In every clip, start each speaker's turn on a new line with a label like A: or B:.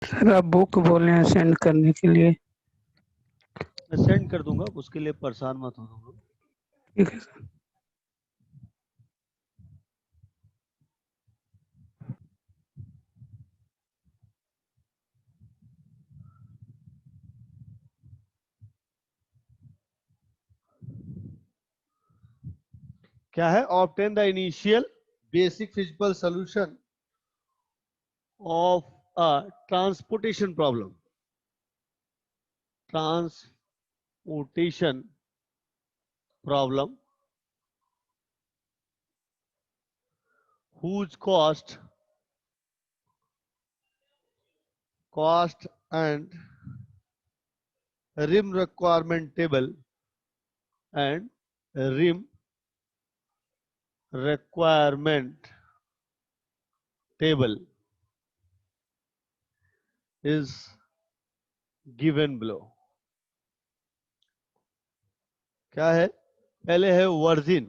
A: Sir आप book बोले हैं सेंड करने के लिए।
B: मैं सेंड कर दूंगा, उसके लिए परेशान मत हो तुम लोग।
A: ठीक है सर।
B: क्या है? Obtain the initial basic physical solution of a transportation problem. Transportation problem whose cost and rim requirement table and rim requirement table is given below. क्या है? पहले है वर्जिन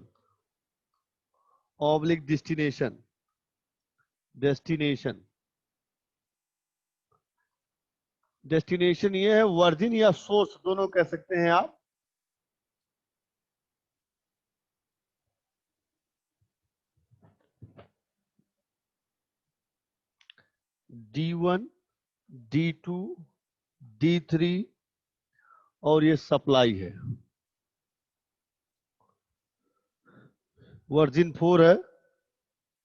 B: ऑब्लिक डेस्टिनेशन ये है वर्जिन या सोर्स, दोनों कह सकते हैं आप। D1, D2, D3 और ये सप्लाई है। वर्जिन 4 है,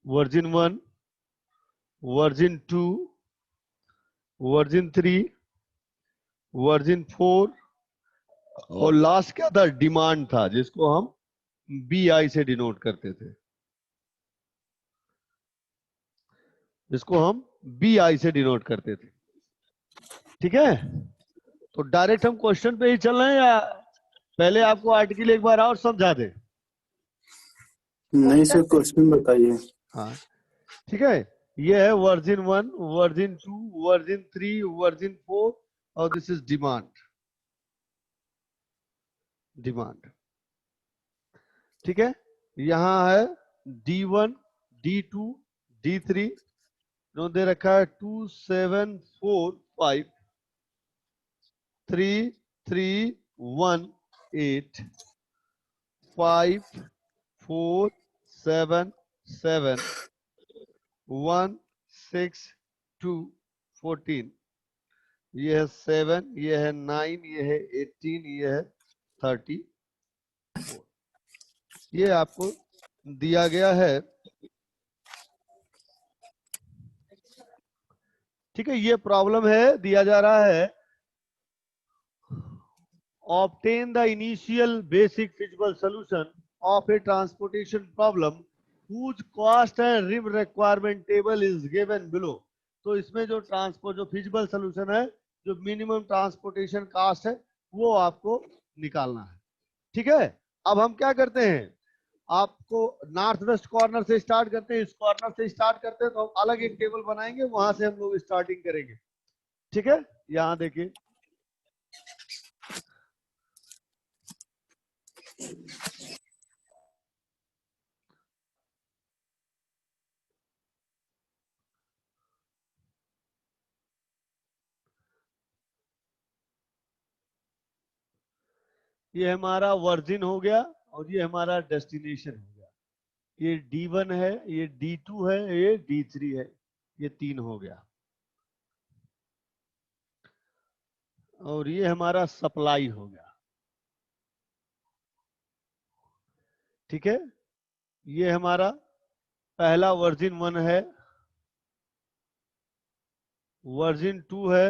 B: वर्जिन 1, वर्जिन 2, वर्जिन 3, वर्जिन 4 और लास्ट क्या था? डिमांड था, जिसको हम BI से डिनोट करते थे, ठीक है। तो डायरेक्ट हम क्वेश्चन पे ही चल रहे हैं या पहले आपको आर्टिकल एक बार और समझा दे?
C: नहीं सर, क्वेश्चन बताइए।
B: हाँ ठीक है। ये है वर्जिन 1, वर्जिन 2, वर्जिन 3, वर्जिन 4 और दिस इज डिमांड, ठीक है। यहां है D1, D2, D3 दे रखा है 2, 7, 4, 5, 3, 3, 1, 8, 5, 4, 7, 7, 1, 6, 2, 14, ये है 7, ये है 9, ये है 18, ये है 30, ये आपको दिया गया है, ठीक है। ये प्रॉब्लम है, दिया जा रहा है obtain the initial basic feasible solution of a transportation problem whose cost and rim requirement table is given below। तो इसमें जो ट्रांसपोर्ट, जो फिजिबल सोल्यूशन है, जो मिनिमम ट्रांसपोर्टेशन कास्ट है, वो आपको निकालना है, ठीक है। अब हम क्या करते हैं, आपको नॉर्थ वेस्ट कॉर्नर से स्टार्ट करते हैं, इस कॉर्नर से स्टार्ट करते हैं, तो हम अलग एक टेबल बनाएंगे, वहां से हम लोग स्टार्टिंग करेंगे, ठीक है। यहां देखिए, ये हमारा वर्जिन हो गया और ये हमारा डेस्टिनेशन हो गया। ये D1 है, ये D2 है, ये D3 है, ये 3 हो गया। और ये हमारा सप्लाई हो गया, ठीक है। ये हमारा पहला वर्जिन 1 है, वर्जिन 2 है,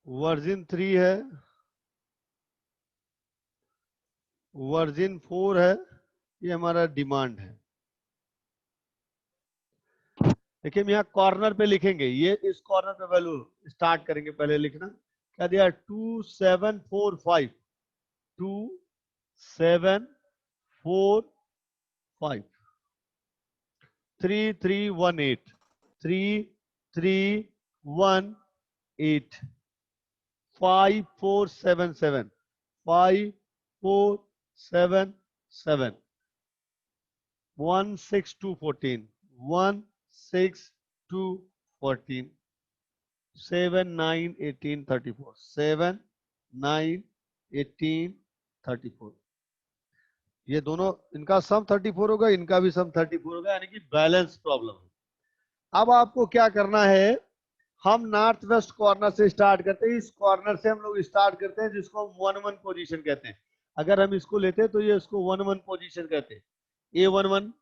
B: वर्जिन 3 है, वर्जिन 4 है, ये हमारा डिमांड है। देखिए हम यहाँ कॉर्नर पे लिखेंगे, ये इस कॉर्नर पे वैल्यू स्टार्ट करेंगे, पहले लिखना क्या दिया, 2, 7, 4, 5, 2, 7, 4, 5, 3, 3, 1, 8, 3, 3, 1, 8, 5, 4, 7, 7, 5, 4, 7, 7, 1, 6, 2, 14, 1, 6, 2 14 7 9 18 34 7 9 18 34 ये दोनों इनका सम 34 होगा, इनका भी सम 34 होगा, यानी कि बैलेंस प्रॉब्लम है। अब आपको क्या करना है, हम नॉर्थ वेस्ट कॉर्नर से स्टार्ट करते हैं। इस कॉर्नर से हम लोग स्टार्ट करते हैं जिसको हम 1-1 पोजीशन कहते हैं। अगर हम इसको लेते हैं तो ये इसको 1-1 पोजीशन कहते हैं। A11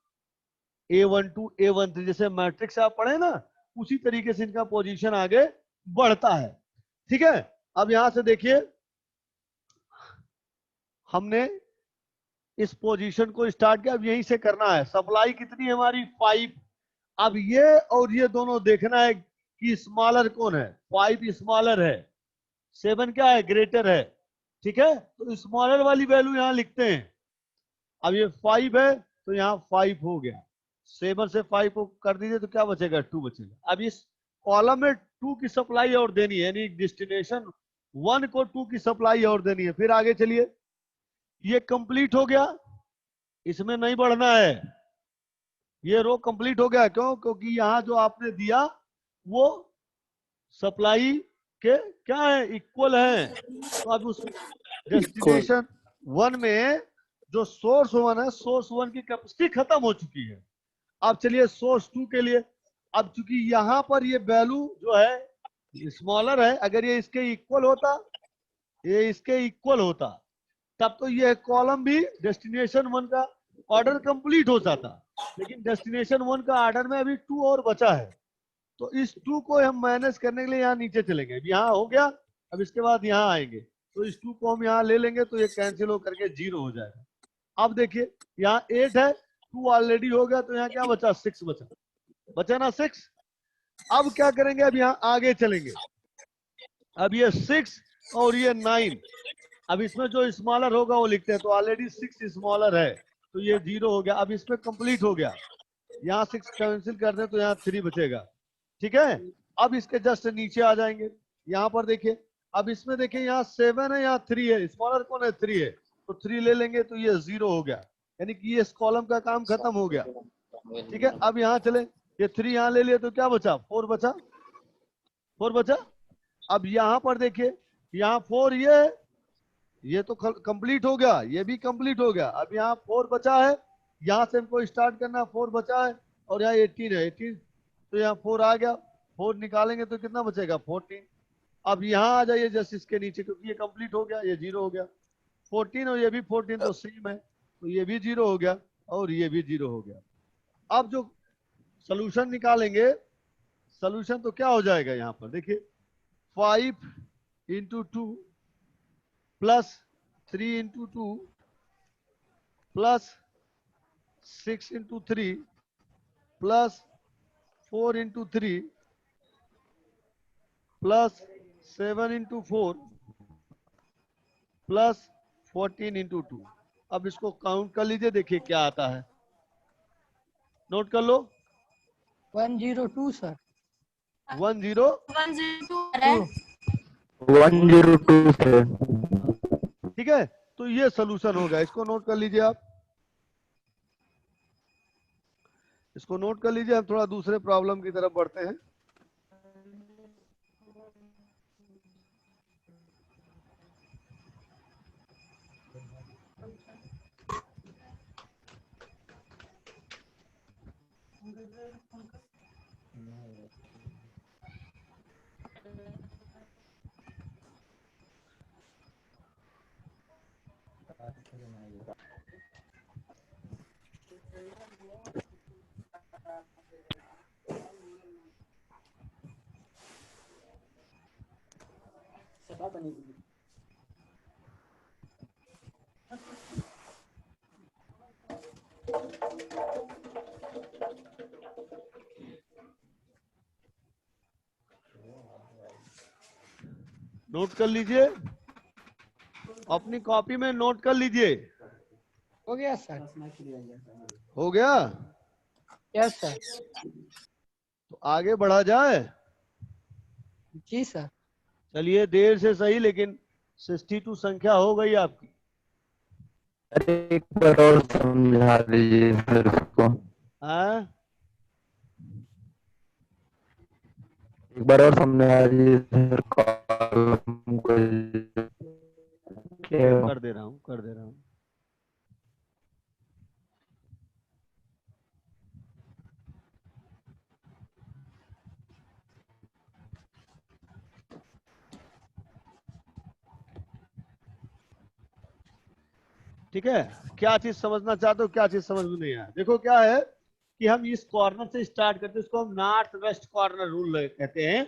B: A12 A13 जैसे मैट्रिक्स आप पढ़े ना, उसी तरीके से इनका पोजीशन आगे बढ़ता है। ठीक है, अब यहां से देखिए हमने इस पोजीशन को स्टार्ट किया, अब यहीं से करना है। सप्लाई कितनी है हमारी 5। अब ये और ये दोनों देखना है कि स्मॉलर कौन है। 5 स्मॉलर है, 7 क्या है, ग्रेटर है। ठीक है, तो स्मॉलर वाली वैल्यू यहां लिखते हैं। अब ये 5 है तो यहाँ 5 हो गया, 7 से 5 को कर दीजिए तो क्या बचेगा, 2 बचेगा। अब इस कॉलम में 2 की सप्लाई और देनी है, यानी डेस्टिनेशन 1 को 2 की सप्लाई और देनी है। फिर आगे चलिए, ये कंप्लीट हो गया, इसमें नहीं बढ़ना है, ये रो कंप्लीट हो गया। क्यों, क्योंकि यहाँ जो आपने दिया वो सप्लाई के क्या है, इक्वल है। तो अब उस डेस्टिनेशन 1 में जो सोर्स 1 है, सोर्स 1 की कैपेसिटी खत्म हो चुकी है। अब चलिए सोर्स 2 के लिए। अब चूंकि यहां पर ये वैल्यू जो है स्मॉलर है, अगर ये इसके इक्वल होता, ये इसके इक्वल होता, तब तो ये कॉलम भी डेस्टिनेशन 1 का ऑर्डर कंप्लीट हो जाता। लेकिन डेस्टिनेशन 1 का ऑर्डर में अभी 2 और बचा है, तो इस 2 को हम मैनेज करने के लिए यहाँ नीचे चलेंगे। यहाँ हो गया, अब इसके बाद यहाँ आएंगे तो इस 2 को हम यहाँ ले लेंगे तो ये कैंसिल हो करके 0 हो जाएगा। अब देखिए यहाँ 8 है, 2 ऑलरेडी हो गया, तो यहाँ क्या बचा, 6 बचा, बचा ना 6। अब क्या करेंगे, अब यहाँ आगे चलेंगे। अब ये 6 और ये 9, अब इसमें जो स्मॉलर होगा वो लिखते हैं। तो ऑलरेडी 6 स्मॉलर है तो ये 0 हो गया। अब इसमें कंप्लीट हो गया, यहाँ 6 कैंसिल कर दें तो यहाँ 3 बचेगा। ठीक है, अब इसके जस्ट नीचे आ जाएंगे, यहाँ पर देखिए। अब इसमें देखिए यहाँ 7 है, यहाँ 3 है, स्मॉलर कौन है, 3 है, तो 3 ले लेंगे तो ये 0 हो गया, यानी कि ये इस कॉलम का काम खत्म हो गया। ठीक है, अब यहाँ चले, ये 3 यहाँ ले लिए तो क्या बचा, 4 बचा, 4 बचा। अब यहाँ पर देखिए, यहाँ 4, ये तो कंप्लीट हो गया, ये भी कंप्लीट हो गया। अब यहाँ 4 बचा है, यहाँ से हमको स्टार्ट करना, 4 बचा है, और यहाँ 18 है, 18 तो यहाँ 4 आ गया, 4 निकालेंगे तो कितना बचेगा, 14। अब यहाँ आ जाइए जस्ट इसके नीचे, क्योंकि ये कंप्लीट हो गया, ये 0 हो गया। 14 और ये भी 14 तो सेम है, तो ये भी 0 हो गया और ये भी 0 हो गया। अब जो सोल्यूशन निकालेंगे, सोल्यूशन तो क्या हो जाएगा, यहाँ पर देखिए 5 into 2 plus 3 into 2 plus 6 into 3 plus 4 into 3 plus 7 into 4 plus 14 into 2। अब इसको काउंट कर लीजिए, देखिए क्या आता है, नोट कर लो।
C: 102 सर।
B: 102
D: सर।
B: ठीक है, तो ये सोल्यूशन होगा, इसको नोट कर लीजिए आप, इसको नोट कर लीजिए। हम थोड़ा दूसरे प्रॉब्लम की तरफ बढ़ते हैं। नोट कर लीजिए, अपनी कॉपी में नोट कर लीजिए।
C: हो गया सर।
B: हो गया,
C: यस सर।
B: तो आगे बढ़ा जाए।
C: जी सर।
B: चलिए, देर से सही, लेकिन 62 संख्या हो गई आपकी।
D: अरे एक बार और समझा दीजिए सर उसको।
B: हाँ,
D: एक बार और सामने आ जाइए सर कॉलम को क्या
B: कर दे रहा हूँ। ठीक है, क्या चीज समझना चाहते हो, क्या चीज समझ में नहीं आया? देखो क्या है कि हम इस कॉर्नर से स्टार्ट करते हैं, इसको हम नॉर्थ वेस्ट कॉर्नर रूल कहते हैं।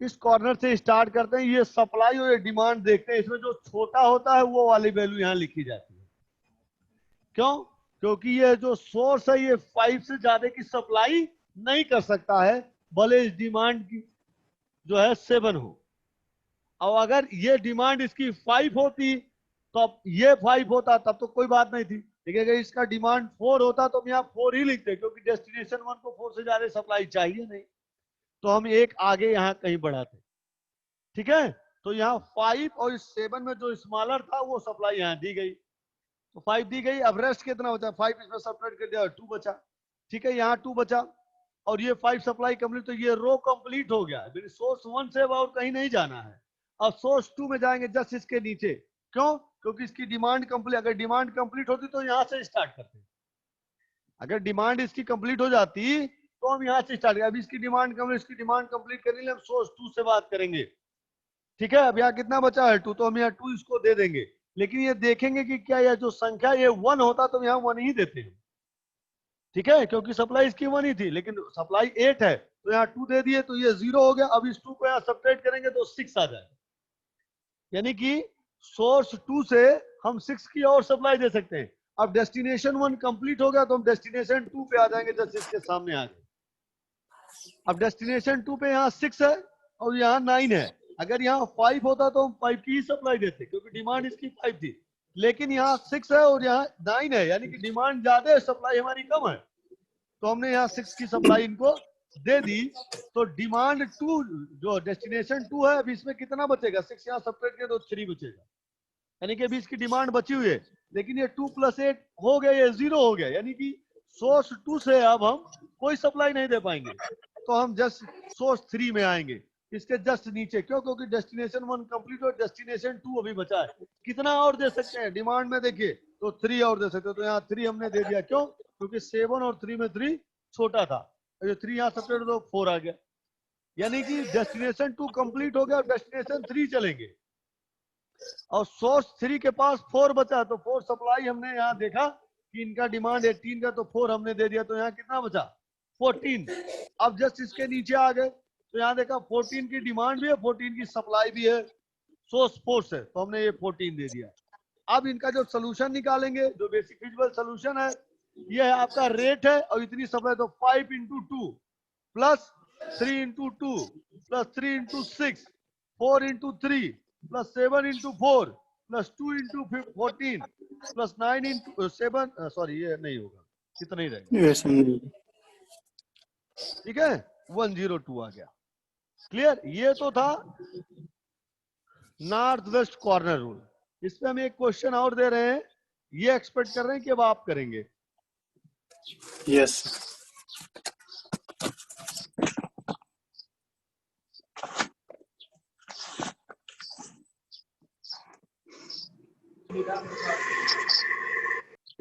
B: इस कॉर्नर से स्टार्ट करते हैं, ये सप्लाई और ये डिमांड देखते हैं, इसमें जो छोटा होता है वो वाली वैल्यू यहाँ लिखी जाती है। क्यों? क्योंकि ये जो सोर्स है ये 5 से ज्यादा की सप्लाई नहीं कर सकता है, भले इस डिमांड की जो है 7 हो। और अगर ये डिमांड इसकी 5 होती तो अब ये 5 होता तब तो कोई बात नहीं थी, लेकिन अगर इसका डिमांड 4 होता तो हम यहाँ 4 ही लिखते, क्योंकि डेस्टिनेशन 1 को 4 से ज्यादा सप्लाई चाहिए नहीं, तो हम एक आगे यहाँ कहीं बढ़ाते। ठीक है, तो यहाँ 5 और 7 में जो स्मॉलर था वो सप्लाई यहाँ दी गई, तो 5 दी गई। अब रेस्ट कितना बचा? 5 इसमें सब्ट्रैक्ट कर दिया, 2 बचा। ठीक है, यहाँ 2 बचा और ये 5 सप्लाई कंप्लीट, तो ये रो कंप्लीट हो गया। सोर्स 1 से और कहीं नहीं जाना है, अब सोर्स 2 में जाएंगे जस्ट इसके नीचे। क्यों? क्योंकि इसकी डिमांड कंप्लीट, अगर डिमांड कंप्लीट होती तो यहाँ से स्टार्ट करते। अगर डिमांड इसकी कंप्लीट हो जाती तो हम यहाँ से स्टार्ट करें। अभी इसकी डिमांड कंप्लीट, इसकी डिमांड कंप्लीट करने के लिए हम सोर्स 2 से बात करेंगे। ठीक है, अब यहाँ कितना बचा है? 2, तो हम यहाँ 2 इसको दे देंगे, लेकिन ये देखेंगे कि क्या यह जो संख्या ये 1 होता तो यहाँ 1 ही देते हैं। ठीक है, क्योंकि सप्लाई इसकी 1 ही थी, लेकिन सप्लाई 8 है तो यहाँ 2 दे दिए, तो ये 0 हो गया। अब इस 2 को यहाँ सब्ट्रैक्ट करेंगे तो 6 आ जाएगा, यानी कि सोर्स 2 से हम 6 की और सप्लाई दे सकते हैं। अब डेस्टिनेशन 1 कंप्लीट हो गया तो हम डेस्टिनेशन 2 पे आ जाएंगे, जैसे इसके सामने आ गए। अब डेस्टिनेशन 2 पे यहाँ 6 है और यहाँ 9 है। अगर यहाँ 5 होता तो हम 5 की ही सप्लाई देते, क्योंकि डिमांड इसकी 5 थी, लेकिन यहाँ 6 है और यहाँ 9 है, यानी कि डिमांड ज्यादा है, सप्लाई हमारी कम है, तो हमने यहाँ 6 की सप्लाई इनको दे दी। तो डिमांड 2 जो डेस्टिनेशन 2 है, अभी इसमें कितना बचेगा? 6 यहाँ सब्ट्रैक्ट किया तो 3 बचेगा, यानी कि अभी इसकी डिमांड बची हुई है, लेकिन ये 2 + 8 हो गया, ये 0 हो गया, यानी कि सोर्स 2 से अब हम कोई सप्लाई नहीं दे पाएंगे, तो हम जस्ट सोर्स 3 में आएंगे, इसके जस्ट नीचे। क्यों? क्योंकि डेस्टिनेशन 1 कंप्लीट और डेस्टिनेशन 2 अभी बचा है। कितना और दे सकते हैं डिमांड में? देखिए, तो 3 और दे सकते हो, तो यहाँ 3 हमने दे दिया। क्यों? क्योंकि 7 और 3 में 3 छोटा था, जो 3 यहाँ सब्ट्रैक्ट तो 4 आ गया, यानी कि डेस्टिनेशन 2 कंप्लीट हो गया और डेस्टिनेशन 3 चलेंगे, और सोर्स 3 के पास 4 बचा, तो 4 सप्लाई हमने यहाँ देखा कि इनका डिमांड 18 का, तो 4 हमने दे दिया, तो यहाँ कितना बचा? 14। अब जस्ट इसके नीचे आ गए तो यहाँ देखा 14 की डिमांड भी है, 14 की सप्लाई भी है, सोर्स 4 से, तो हमने ये 14 दे दिया। अब इनका जो सोल्यूशन निकालेंगे, जो बेसिक फिजिबल सोल्यूशन है, ये है आपका रेट है और इतनी सप्लाई, तो 5 × 2 plus 3 × 2 plus 3 × 6 4 × 3 plus 7 × 4 plus 2 × 14 plus 9 × 7, sorry ये नहीं होगा, कितना ही रहेगा। ठीक है, 102 आ गया। क्लियर? ये तो था नॉर्थ वेस्ट कॉर्नर रूल। इस पे हम एक क्वेश्चन और दे रहे हैं, ये एक्सपेक्ट कर रहे हैं कि अब आप करेंगे।
E: यस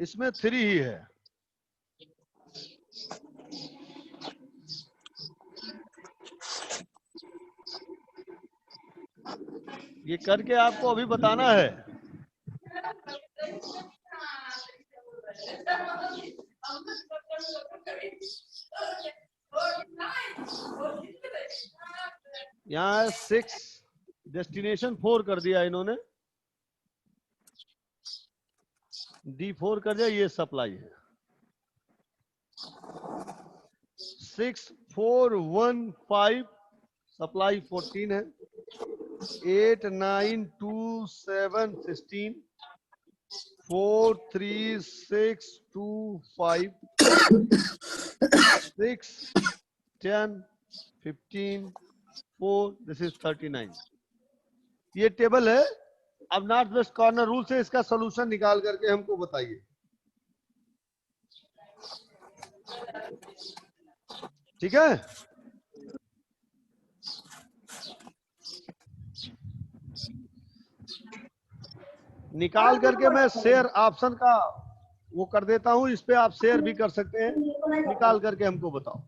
B: इसमें 3 ही है, ये करके आपको अभी बताना है। यहाँ 6 डेस्टिनेशन 4 कर दिया इन्होंने, D4 कर दिया, ये सप्लाई है। 6 4 1 5 सप्लाई 14 है, 8 9 2 7 16 4 3 6 2 5 6 10 15 4, दिस इज 39। ये टेबल है। अब नॉर्थ वेस्ट कॉर्नर रूल से इसका सॉल्यूशन निकाल करके हमको बताइए। ठीक है, निकाल करके मैं शेयर ऑप्शन का वो कर देता हूं, इस पे आप शेयर भी कर सकते हैं, निकाल करके हमको बताओ।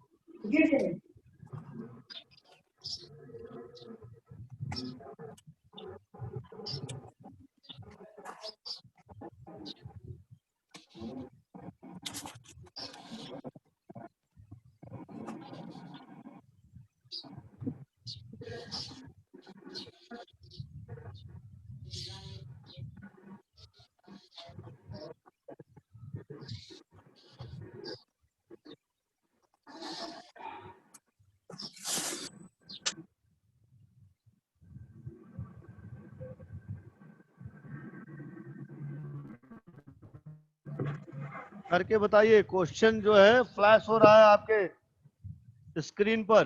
B: करके बताइए। क्वेश्चन जो है फ्लैश हो रहा है आपके स्क्रीन पर।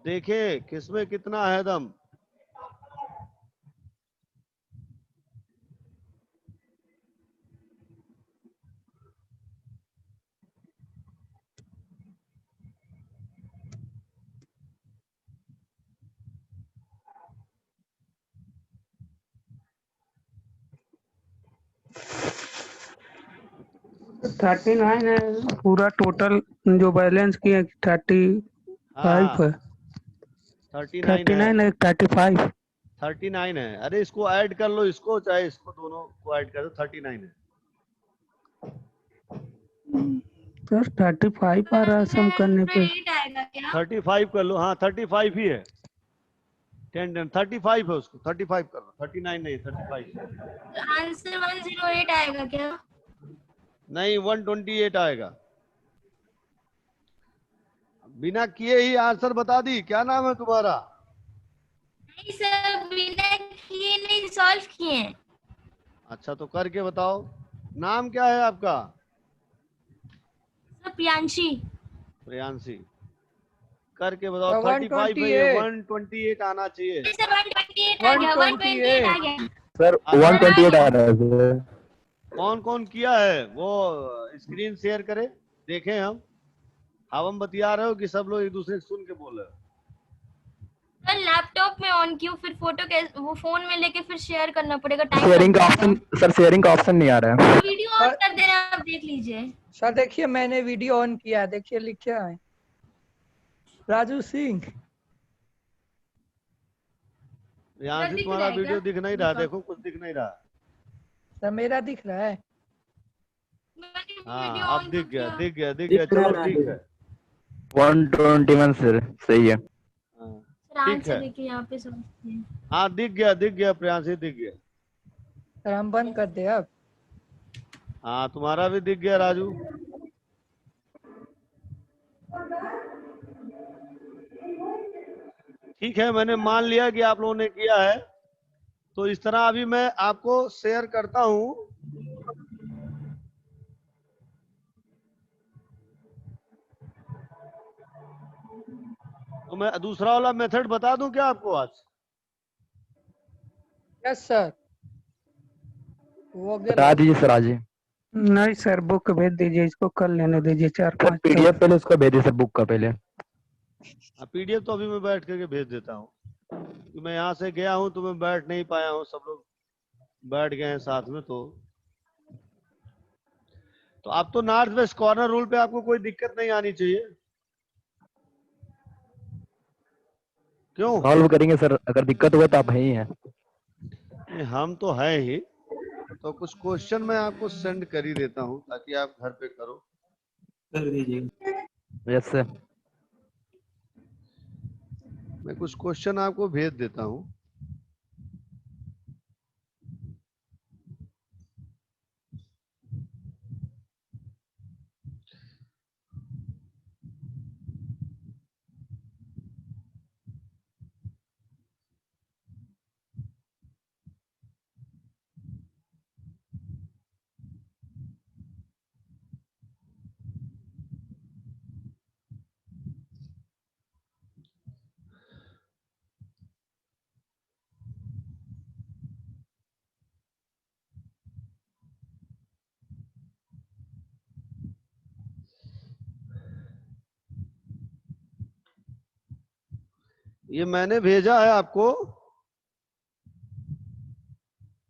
B: देखिए किसमें कितना है दम।
A: थर्टी नाइन है पूरा टोटल, जो बैलेंस किया 35
B: हाँ
A: है।
B: 39 है।
A: 39 है 35।
B: 39 है। अरे इसको ऐड कर लो, इसको चाहे इसको, दोनों को ऐड कर दो, 39 है।
A: सर 35 आ रहा है सम करने पे।
F: 8 आएगा क्या?
B: 35 कर लो। हाँ 35 ही है। 35 है, उसको 35 कर लो, 39 नहीं 35।
F: आंसर 108 आएगा क्या?
B: नहीं 128 आएगा। बिना किए ही आंसर बता दी। क्या नाम है तुम्हारा?
F: नहीं सर, बिना किए नहीं, सॉल्व किए।
B: अच्छा तो करके बताओ। नाम क्या है आपका?
F: सर प्रियांशी।
B: प्रियांशी। करके बताओ। 35 है, ये 128 आना चाहिए।
F: सर 128 आ गया, 128 आ गया।
D: सर
B: अच्छा
D: 128 आ रहा है सर।
B: कौन कौन किया है वो स्क्रीन शेयर करे, देखें हम। हम बतिया रहे हो कि सब लोग एक दूसरे से सुन के बोल रहे हो?
F: सर लैपटॉप में ऑन क्यों, फिर फोटो कैसे, वो फोन में लेके फिर शेयर करना पड़ेगा, टाइम
D: शेयरिंग का ऑप्शन सर, शेयरिंग का ऑप्शन नहीं आ रहा है।
F: वीडियो ऑन कर दे रहे हैं, आप देख लीजिए।
C: सर देखिए मैंने वीडियो ऑन किया है, देखिए लिखा है राजू सिंह।
B: यहाँ से
F: दिख
B: तुम्हारा
F: रहा है
B: वीडियो
F: क्या?
B: दिख नहीं रहा, देखो कुछ दिख नहीं रहा।
C: सर मेरा दिख रहा है।
F: मैंने वीडियो
B: हाँ अब
F: ऑन
B: दिख
F: तो
B: गया,
F: किया।
B: दिख गया, दिख गया। चलो ठीक है।
D: 121 सर, सही है।
B: हाँ,
F: सर
B: ठीक
F: आंसर
B: है।
F: देखिए यहाँ पे समझिए।
B: हाँ दिख गया, दिख गया प्रियांशी, दिख गया।
C: सर हम बंद कर दे अब।
B: हाँ तुम्हारा भी दिख गया राजू। ठीक है, मैंने मान लिया कि आप लोगों ने किया है। तो इस तरह अभी मैं आपको शेयर करता हूं। तो मैं दूसरा वाला मेथड बता दूं क्या आपको आज?
C: यस सर, वो
D: बता दीजिए सर आज ही।
A: नहीं सर, बुक भेज दीजिए, इसको कल लेने दीजिए
D: सर
A: 4-5
D: पीडीएफ
A: तक।
D: पहले उसको भेजिए सर, बुक का पहले।
B: पीडीएफ तो अभी मैं बैठ करके भेज देता हूँ, कि मैं यहाँ से गया हूँ तो मैं बैठ नहीं पाया हूँ, सब लोग बैठ गए हैं साथ में। तो आप तो नॉर्थ वेस्ट कॉर्नर रूल पे आपको कोई दिक्कत नहीं आनी चाहिए। क्यों?
D: सॉल्व करेंगे सर, अगर दिक्कत हुआ तो आप ही हैं।
B: नहीं, हम तो है ही। तो कुछ क्वेश्चन मैं आपको सेंड कर ही देता हूँ ताकि आप घर पे करो।
A: कर दीजिए।
D: Yes sir.
B: मैं कुछ क्वेश्चन आपको भेज देता हूँ। ये मैंने भेजा है आपको,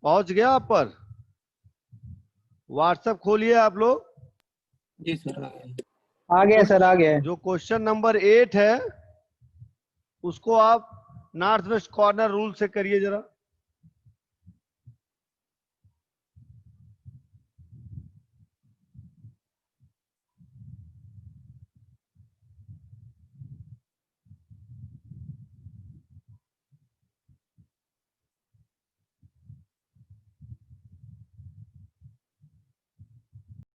B: पहुंच गया आप पर? व्हाट्सएप खोलिए आप लोग।
E: जी सर
G: आ गया सर, आ गया।
B: जो क्वेश्चन नंबर 8 है उसको आप नॉर्थ वेस्ट कॉर्नर रूल से करिए जरा।